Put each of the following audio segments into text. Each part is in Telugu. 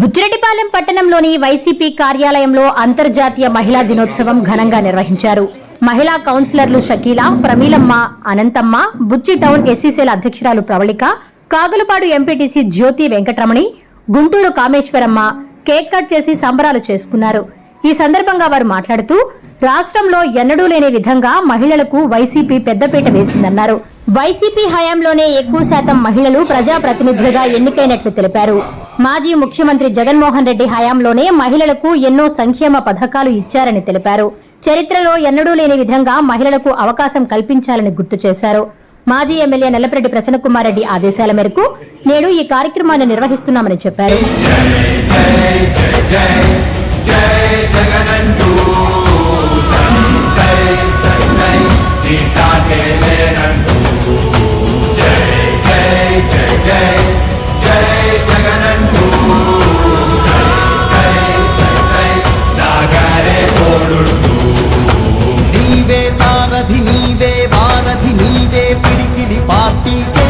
బుచ్చిరెడ్డిపాలెం పట్టణంలోని వైసీపీ కార్యాలయంలో అంతర్జాతీయ మహిళా దినోత్సవం ఘనంగా నిర్వహించారు. మహిళా కౌన్సిలర్లు షకీలా, ప్రమీలమ్మ, అనంతమ్మ, బుచ్చి టౌన్ ఎస్సీసీల అధ్యక్షురాలు ప్రవళిక, కాగులపాడు ఎంపీటీసీ జ్యోతి వెంకటరమణి, గుంటూరు కామేశ్వరమ్మ కేక్ కట్ చేసి సంబరాలు చేసుకున్నారు. ఈ సందర్భంగా వారు మాట్లాడుతూ రాష్ట్రంలో ఎన్నడూ లేని విధంగా మహిళలకు వైసీపీ పెద్దపీట వేసిందన్నారు. వైసీపీ హయాంలోనే ఎక్కువ శాతం మహిళలు ప్రజాప్రతినిధులుగా ఎన్నికైనట్లు తెలిపారు. మాజీ ముఖ్యమంత్రి జగన్మోహన్ రెడ్డి హయాంలోనే మహిళలకు ఎన్నో సంక్షేమ పథకాలు ఇచ్చారని తెలిపారు. చరిత్రలో ఎన్నడూ లేని విధంగా మహిళలకు అవకాశం కల్పించాలని గుర్తు చేశారు. మాజీ ఎమ్మెల్యే నల్లపరెడ్డి ప్రసన్నకుమార్ రెడ్డి ఆదేశాల మేరకు నేడు ఈ కార్యక్రమాన్ని నిర్వహిస్తున్నామని చెప్పారు. నీవే సారథి, నీవే వారధి, నీవే పిడికిలి పార్టీకే,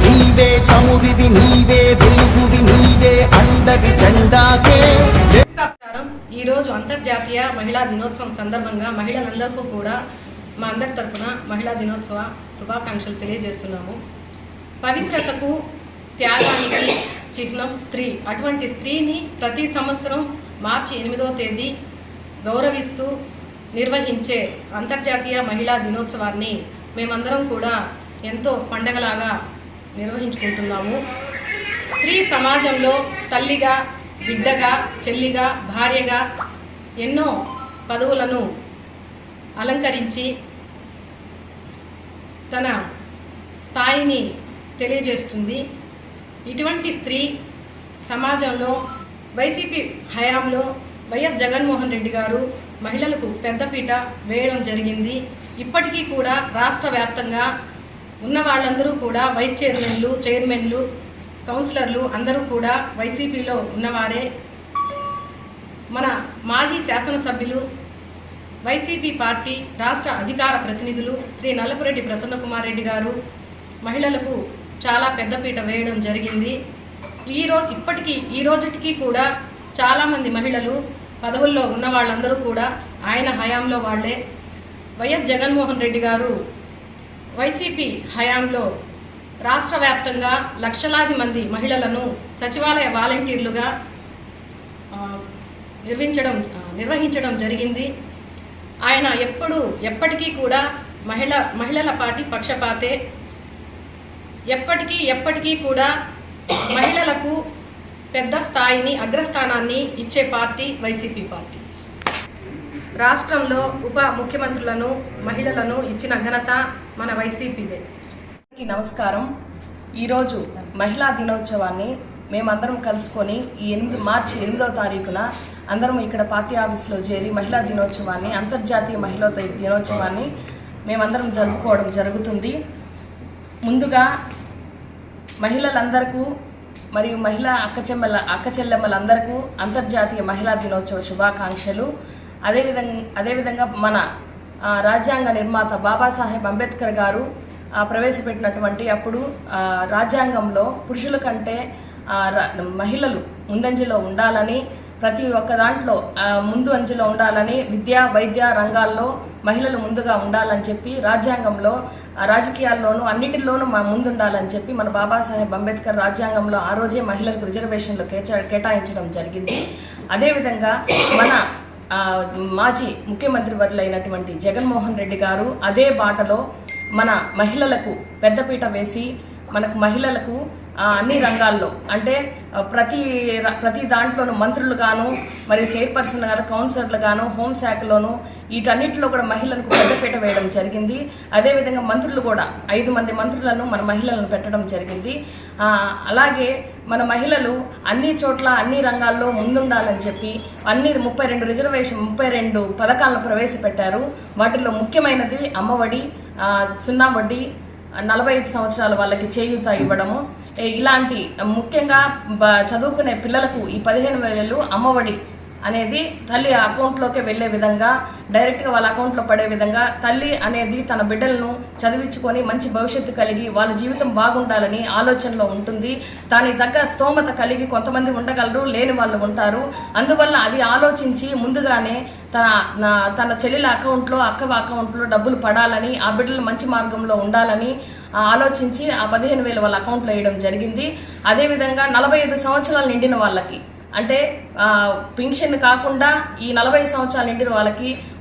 నీవే చమురివి, నీవే వెలుగువి, నీవే అండవి జెండాకే. ఈరోజు అంతర్జాతీయ మహిళా దినోత్సవం సందర్భంగా మహిళలందరికీ కూడా మా అందరి తరఫున మహిళా దినోత్సవ శుభాకాంక్షలు తెలియజేస్తున్నాము. పవిత్రతకు, త్యాగానికి చిహ్నం స్త్రీ. అటువంటి స్త్రీని ప్రతి సంవత్సరం మార్చి 8వ తేదీ గౌరవిస్తూ నిర్వహించే అంతర్జాతీయ మహిళా దినోత్సవాన్ని మేమందరం కూడా ఎంతో పండగలాగా నిర్వహించుకుంటున్నాము. స్త్రీ సమాజంలో తల్లిగా, బిడ్డగా, చెల్లిగా, భార్యగా ఎన్నో పదవులను అలంకరించి తన స్థాయిని తెలియజేస్తుంది. ఇటువంటి స్త్రీ సమాజంలో వైసీపీ హయాంలో వైఎస్ జగన్మోహన్ రెడ్డి గారు మహిళలకు పెద్దపీట వేయడం జరిగింది. ఇప్పటికీ కూడా రాష్ట్ర వ్యాప్తంగా ఉన్న వాళ్ళందరూ కూడా వైస్ చైర్మన్లు, కౌన్సిలర్లు అందరూ కూడా వైసీపీలో ఉన్నవారే. మన మాజీ శాసనసభ్యులు, వైసీపీ పార్టీ రాష్ట్ర అధికార ప్రతినిధులు శ్రీ నల్లపరెడ్డి ప్రసన్నకుమార్ రెడ్డి గారు మహిళలకు చాలా పెద్దపీట వేయడం జరిగింది. ఈ రోజుటికి కూడా చాలామంది మహిళలు పదవుల్లో ఉన్న వాళ్ళందరూ కూడా ఆయన హయాంలో వాళ్లే. వైఎస్ జగన్మోహన్ రెడ్డి గారు వైసీపీ హయాంలో రాష్ట్ర వ్యాప్తంగా లక్షలాది మంది మహిళలను సచివాలయ వాలంటీర్లుగా నిర్వహించడం జరిగింది. ఆయన ఎప్పటికీ కూడా మహిళల పార్టీ పక్షపాతే. ఎప్పటికీ కూడా మహిళలకు పెద్ద స్థాయిని, అగ్రస్థానాన్ని ఇచ్చే పార్టీ వైసీపీ పార్టీ. రాష్ట్రంలో ఉప ముఖ్యమంత్రులను, మహిళలను ఇచ్చిన ఘనత మన వైసీపీదే. నమస్కారం. ఈరోజు మహిళా దినోత్సవాన్ని మేమందరం కలుసుకొని ఈ మార్చి 8వ తారీఖున అందరం ఇక్కడ పార్టీ ఆఫీస్లో చేరి మహిళా దినోత్సవాన్ని, అంతర్జాతీయ మహిళా దినోత్సవాన్ని మేమందరం జరుపుకోవడం జరుగుతుంది. ముందుగా మహిళలందరికీ మరియు మహిళా అక్క చెల్లెమ్మలందరికీ అంతర్జాతీయ మహిళా దినోత్సవ శుభాకాంక్షలు. అదేవిధంగా మన రాజ్యాంగ నిర్మాత బాబాసాహెబ్ అంబేద్కర్ గారు ప్రవేశపెట్టినటువంటి అప్పుడు రాజ్యాంగంలో పురుషుల కంటే మహిళలు ముందంజలో ఉండాలని, ప్రతి ఒక్క దాంట్లో ముందు అంచెలో ఉండాలని, విద్యా వైద్య రంగాల్లో మహిళలు ముందుగా ఉండాలని చెప్పి రాజ్యాంగంలో, రాజకీయాల్లోనూ అన్నిటిలోనూ ముందుండాలని చెప్పి మన బాబాసాహెబ్ అంబేద్కర్ రాజ్యాంగంలో ఆ రోజే మహిళలకు రిజర్వేషన్లు కేటాయించడం జరిగింది. అదేవిధంగా మన మాజీ ముఖ్యమంత్రి వర్యులైనటువంటి జగన్మోహన్ రెడ్డి గారు అదే బాటలో మన మహిళలకు పెద్దపీట వేసి మనకు మహిళలకు అన్ని రంగాల్లో అంటే ప్రతి దాంట్లోనూ మంత్రులు గాను, మరియు చైర్పర్సన్ గారు, కౌన్సిలర్లు గాను, హోంశాఖలోను వీటన్నిటిలో కూడా మహిళలకు పెద్దపీట వేయడం జరిగింది. అదేవిధంగా మంత్రులు కూడా 5 మంది మంత్రులను మన మహిళలను పెట్టడం జరిగింది. అలాగే మన మహిళలు అన్ని చోట్ల అన్ని రంగాల్లో ముందుండాలని చెప్పి 32 పథకాలను ప్రవేశపెట్టారు. వాటిల్లో ముఖ్యమైనది అమ్మఒడి, 0 వడ్డీ, 45 సంవత్సరాల వాళ్ళకి చేయూత ఇవ్వడము. ఇలాంటి ముఖ్యంగా చదువుకునే పిల్లలకు ఈ 15,000 అమ్మఒడి అనేది తల్లి అకౌంట్లోకి వెళ్ళే విధంగా, డైరెక్ట్గా వాళ్ళ అకౌంట్లో పడే విధంగా తల్లి అనేది తన బిడ్డలను చదివించుకొని మంచి భవిష్యత్తు కలిగి వాళ్ళ జీవితం బాగుండాలని ఆలోచనలో ఉంటుంది. దానికి తగ్గ స్తోమత కలిగి కొంతమంది ఉండగలరు, లేని వాళ్ళు ఉంటారు. అందువల్ల అది ఆలోచించి ముందుగానే తన చెల్లెల అకౌంట్లో, అక్క అకౌంట్లో డబ్బులు పడాలని, ఆ బిడ్డలు మంచి మార్గంలో ఉండాలని ఆలోచించి ఆ 15,000 వాళ్ళ అకౌంట్లో వేయడం జరిగింది. అదేవిధంగా 45 సంవత్సరాలు నిండిన వాళ్ళకి, అంటే పింఛన్ కాకుండా ఈ 40 సంవత్సరాలు నిండిన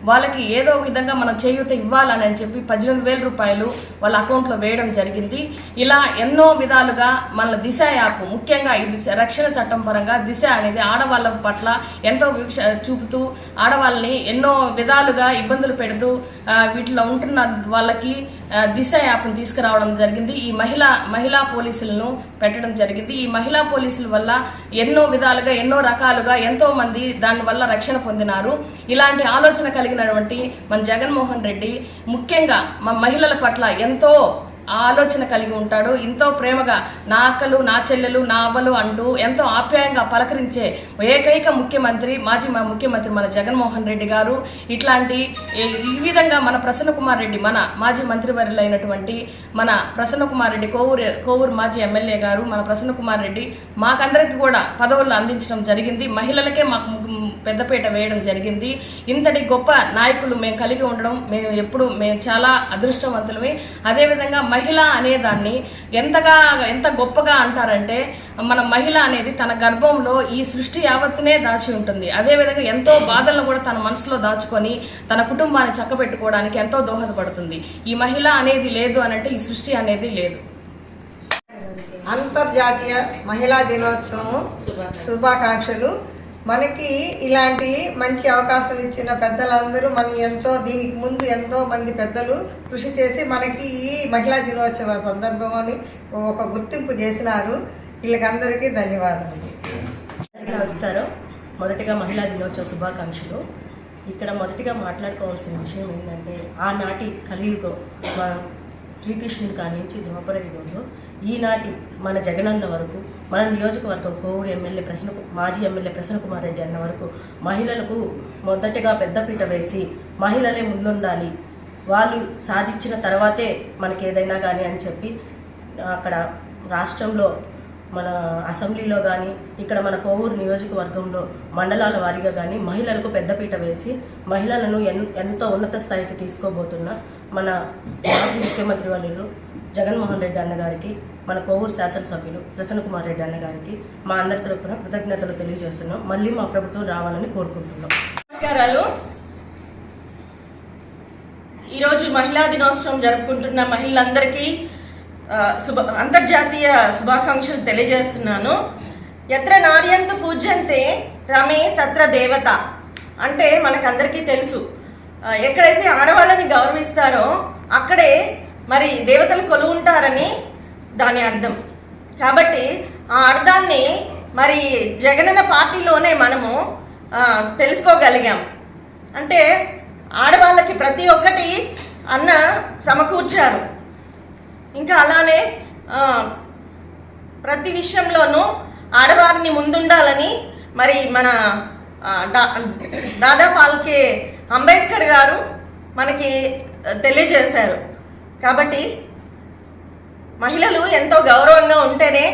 వాళ్ళకి ఏదో విధంగా మనం చేయూత ఇవ్వాలని చెప్పి 18,000 రూపాయలు వాళ్ళ అకౌంట్లో వేయడం జరిగింది. ఇలా ఎన్నో విధాలుగా మన దిశ యాప్, ముఖ్యంగా ఇది రక్షణ చట్టం పరంగా దిశ అనేది ఆడవాళ్ళ పట్ల ఎంతో వీక్ష చూపుతూ ఆడవాళ్ళని ఎన్నో విధాలుగా ఇబ్బందులు పెడుతూ వీటిలో ఉంటున్న వాళ్ళకి దిశ యాప్ని తీసుకురావడం జరిగింది. ఈ మహిళా పోలీసులను పెట్టడం జరిగింది. ఈ మహిళా పోలీసుల వల్ల ఎన్నో విధాలుగా, ఎన్నో రకాలుగా ఎంతో మంది దానివల్ల రక్షణ పొందినారు. ఇలాంటి ఆలోచన కలిగినటువంటి మన జగన్మోహన్ రెడ్డి ముఖ్యంగా మా మహిళల పట్ల ఎంతో ఆలోచన కలిగి ఉంటాడు. ఎంతో ప్రేమగా నా అక్కలు, నా చెల్లెలు, నా అవ్వలు అంటూ ఎంతో ఆప్యాయంగా పలకరించే ఏకైక ముఖ్యమంత్రి, మాజీ ముఖ్యమంత్రి మన జగన్మోహన్ రెడ్డి గారు. ఇట్లాంటి ఈ విధంగా మన ప్రసన్న కుమార్ రెడ్డి, మన మాజీ మంత్రివర్యులైనటువంటి మన ప్రసన్న కుమార్ రెడ్డి, కోవూరు మాజీ ఎమ్మెల్యే గారు, మన ప్రసన్న కుమార్ రెడ్డి మాకందరికీ కూడా పదవులు అందించడం జరిగింది. మహిళలకే మాకు పెద్దపీట వేయడం జరిగింది. ఇంతటి గొప్ప నాయకులు మేము కలిగి ఉండడం మేము చాలా అదృష్టవంతులమే. అదేవిధంగా మహిళ అనేదాన్ని ఎంత గొప్పగా అంటారంటే, మన మహిళ అనేది తన గర్భంలో ఈ సృష్టి యావత్తునే దాచి ఉంటుంది. అదేవిధంగా ఎంతో బాధలను కూడా తన మనసులో దాచుకొని తన కుటుంబాన్ని చక్కబెట్టుకోవడానికి ఎంతో దోహదపడుతుంది. ఈ మహిళ అనేది లేదు అనంటే ఈ సృష్టి అనేది లేదు. అంతర్జాతీయ మహిళా దినోత్సవం శుభాకాంక్షలు. మనకి ఇలాంటి మంచి అవకాశాలు ఇచ్చిన పెద్దలందరూ దీనికి ముందు ఎంతో మంది పెద్దలు కృషి చేసి మనకి ఈ మహిళా దినోత్సవ సందర్భంలో ఒక గుర్తింపు చేసినారు. వీళ్ళకందరికీ ధన్యవాదాలు. నమస్కారం. మొదటిగా మహిళా దినోత్సవ శుభాకాంక్షలు. ఇక్కడ మొదటిగా మాట్లాడుకోవాల్సిన విషయం ఏంటంటే, ఆనాటి కలియుగం శ్రీకృష్ణుడి కానించి ద్రౌపది యుగంలో ఈనాటి మన జగనన్న వరకు, మన నియోజకవర్గం కోవూరు మాజీ ఎమ్మెల్యే ప్రసన్న కుమార్ రెడ్డి అన్న వరకు మహిళలకు మొదటగా పెద్దపీట వేసి మహిళలే ముందుండాలి, వాళ్ళు సాధించిన తర్వాతే మనకి ఏదైనా కానీ అని చెప్పి అక్కడ రాష్ట్రంలో మన అసెంబ్లీలో కానీ, ఇక్కడ మన కోవూరు నియోజకవర్గంలో మండలాల వారీగా కానీ మహిళలకు పెద్దపీట వేసి మహిళలను ఎంతో ఉన్నత స్థాయికి తీసుకోబోతున్న మన మాజీ ముఖ్యమంత్రి వర్యులు జగన్మోహన్ రెడ్డి అన్నగారికి, మన కోవూరు శాసనసభ్యులు ప్రసన్న కుమార్ రెడ్డి అన్నగారికి మా అందరి తరపున కృతజ్ఞతలు తెలియజేస్తున్నాం. మళ్ళీ మా ప్రభుత్వం రావాలని కోరుకుంటున్నాం. నమస్కారాలు. ఈరోజు మహిళా దినోత్సవం జరుపుకుంటున్న మహిళలందరికీ అంతర్జాతీయ శుభాకాంక్షలు తెలియజేస్తున్నాను. ఎత్ర నార్యంతు పూజ్యంతే రమే తత్ర దేవత అంటే మనకందరికీ తెలుసు. ఎక్కడైతే ఆడవాళ్ళని గౌరవిస్తారో అక్కడే మరి దేవతలు కొలువుంటారని దాని అర్థం. కాబట్టి ఆ అర్థాన్ని మరి జగనన్న పార్టీలోనే మనము తెలుసుకోగలిగాం. అంటే ఆడవాళ్ళకి ప్రతి ఒక్కటి అన్న సమకూర్చారు. ఇంకా అలానే ప్రతి విషయంలోనూ ఆడవారిని ముందుండాలని మరి మన దాదా పాల్కే అంబేద్కర్ గారు మనకి తెలియజేశారు. కాబట్టి మహిళలు ఎంతో గౌరవంగా ఉంటేనే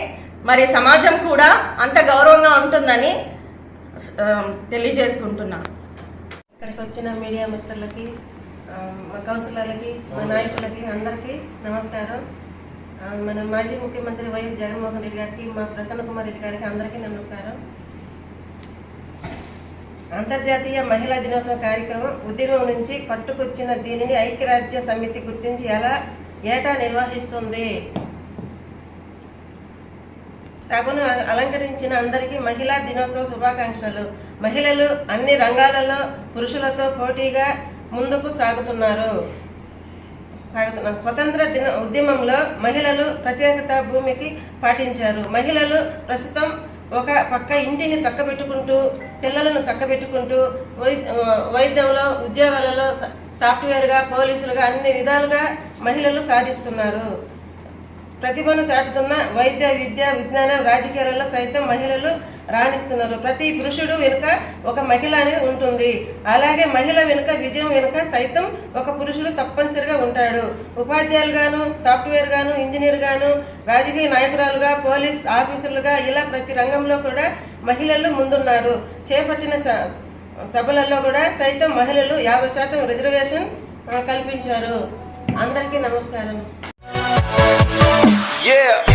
మరి సమాజం కూడా అంత గౌరవంగా ఉంటుందని తెలియజేసుకుంటున్నాను. ఇక్కడికి వచ్చిన మీడియా మిత్రులకి, మా కౌన్సిలర్లకి, మా నాయకులకి అందరికీ నమస్కారం. మన మాజీ ముఖ్యమంత్రి వైఎస్ జగన్మోహన్ రెడ్డి గారికి, మా ప్రసన్న కుమార్ రెడ్డి గారికి అందరికీ నమస్కారం. అంతర్జాతీయ మహిళా దినోత్సవ కార్యక్రమం ఉద్యమం నుంచి పట్టుకొచ్చిన దీనిని ఐక్యరాజ్య సమితి గుర్తించి ఎలా ఏటా నిర్వహిస్తుంది. సభను అలంకరించిన అందరికీ మహిళా దినోత్సవ శుభాకాంక్షలు. మహిళలు అన్ని రంగాలలో పురుషులతో పోటీగా ముందుకు సాగుతున్నారు. స్వతంత్ర ఉద్యమంలో మహిళలు ప్రత్యేకత భూమికి పాటించారు. మహిళలు ప్రస్తుతం ఒక పక్క ఇంటిని చక్కబెట్టుకుంటూ, పిల్లలను చక్కబెట్టుకుంటూ, వైద్యంలో, ఉద్యోగాలలో, సాఫ్ట్వేర్గా, పోలీసులుగా అన్ని విధాలుగా మహిళలు సాధిస్తున్నారు. ప్రతిభను చాటుతున్న వైద్య, విద్య, విజ్ఞానం, రాజకీయాలలో సైతం మహిళలు రాణిస్తున్నారు. ప్రతి పురుషుడు వెనుక ఒక మహిళ అనేది ఉంటుంది. అలాగే మహిళ వెనుక విజయం వెనుక సైతం ఒక పురుషుడు తప్పనిసరిగా ఉంటాడు. ఉపాధ్యాయులు గాను, సాఫ్ట్వేర్ గాను, ఇంజనీర్ గాను, రాజకీయ నాయకురాలుగా, పోలీస్ ఆఫీసర్లుగా ఇలా ప్రతి రంగంలో కూడా మహిళలు ముందున్నారు. చేపట్టిన సభలలో కూడా సైతం మహిళలు 50% రిజర్వేషన్ కల్పించారు. అందరికీ నమస్కారం. Yeah.